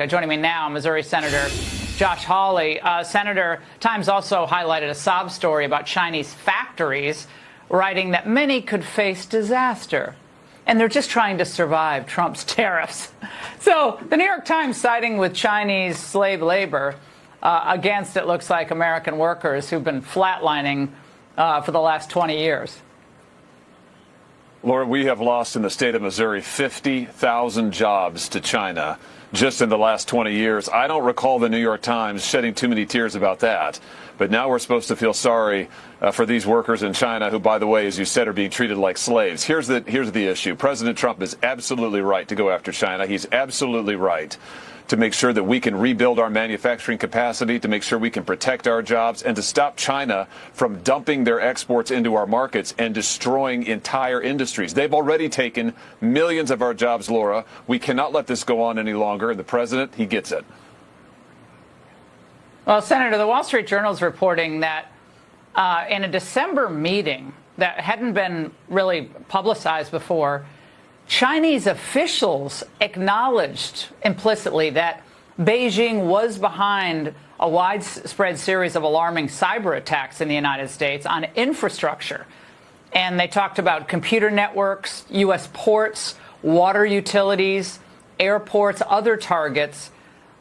Joining me now, Missouri Senator Josh Hawley. Senator, Times also highlighted a sob story about Chinese factories, writing that many could face disaster. And they're just trying to survive Trump's tariffs. So the New York Times siding with Chinese slave labor against, it looks like, American workers who've been flatlining for the last 20 years. Laura, we have lost in the state of Missouri 50,000 jobs to China just in the last 20 years. I don't recall the New York Times shedding too many tears about that. But now we're supposed to feel sorry for these workers in China who, by the way, as you said, are being treated like slaves. Here's the issue. President Trump is absolutely right to go after China. He's absolutely right to make sure that we can rebuild our manufacturing capacity, to make sure we can protect our jobs, and to stop China from dumping their exports into our markets and destroying entire industries. They've already taken millions of our jobs, Laura. We cannot let this go on any longer. And the president, he gets it. Well, Senator, the Wall Street Journal is reporting that in a December meeting that hadn't been really publicized before, Chinese officials acknowledged implicitly that Beijing was behind a widespread series of alarming cyber attacks in the United States on infrastructure. And they talked about computer networks, U.S. ports, water utilities, airports, other targets.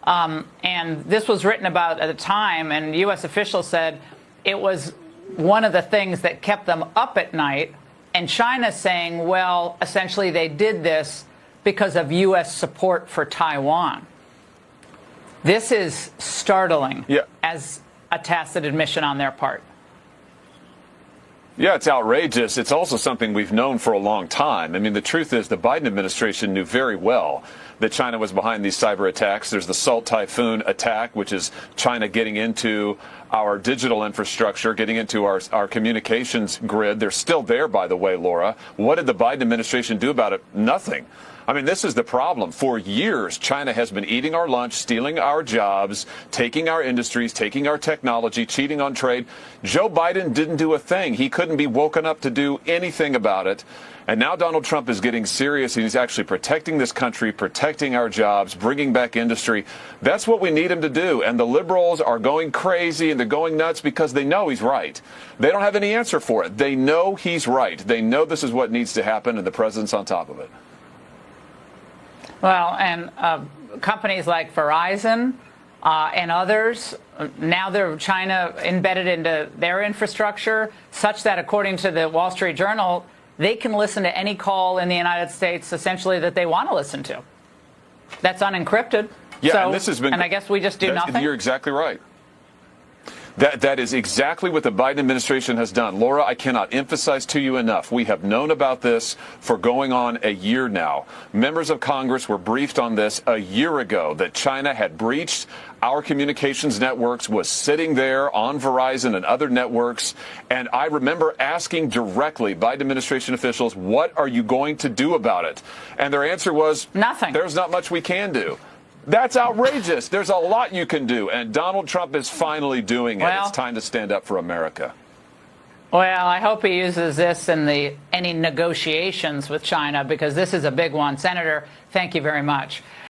And this was written about at the time, and U.S. officials said it was one of the things that kept them up at night. And China saying, well, essentially they did this because of U.S. support for Taiwan. This is startling as a tacit admission on their part. Yeah, it's outrageous. It's also something we've known for a long time. I mean, the truth is the Biden administration knew very well that China was behind these cyber attacks. There's the Salt Typhoon attack, which is China getting into our digital infrastructure, getting into our communications grid. They're still there, by the way, Laura. What did the Biden administration do about it? Nothing. I mean, this is the problem. For years, China has been eating our lunch, stealing our jobs, taking our industries, taking our technology, cheating on trade. Joe Biden didn't do a thing. He couldn't be woken up to do anything about it. And now Donald Trump is getting serious, and he's actually protecting this country, protecting our jobs, bringing back industry. That's what we need him to do. And the liberals are going crazy and they're going nuts because they know he's right. They don't have any answer for it. They know he's right. They know this is what needs to happen, and the president's on top of it. Well, and companies like Verizon and others, now they're China embedded into their infrastructure, such that, according to the Wall Street Journal, they can listen to any call in the United States, essentially, that they want to listen to. That's unencrypted. Yeah, so, and this has been. And I guess we just do nothing. You're exactly right. That is exactly what the Biden administration has done. Laura, I cannot emphasize to you enough. We have known about this for going on a year now. Members of Congress were briefed on this a year ago, that China had breached our communications networks, was sitting there on Verizon and other networks. And I remember asking directly Biden administration officials, what are you going to do about it? And their answer was, nothing. There's not much we can do. That's outrageous. There's a lot you can do. And Donald Trump is finally doing it. It's time to stand up for America. Well, I hope he uses this in any negotiations with China, because this is a big one. Senator, thank you very much.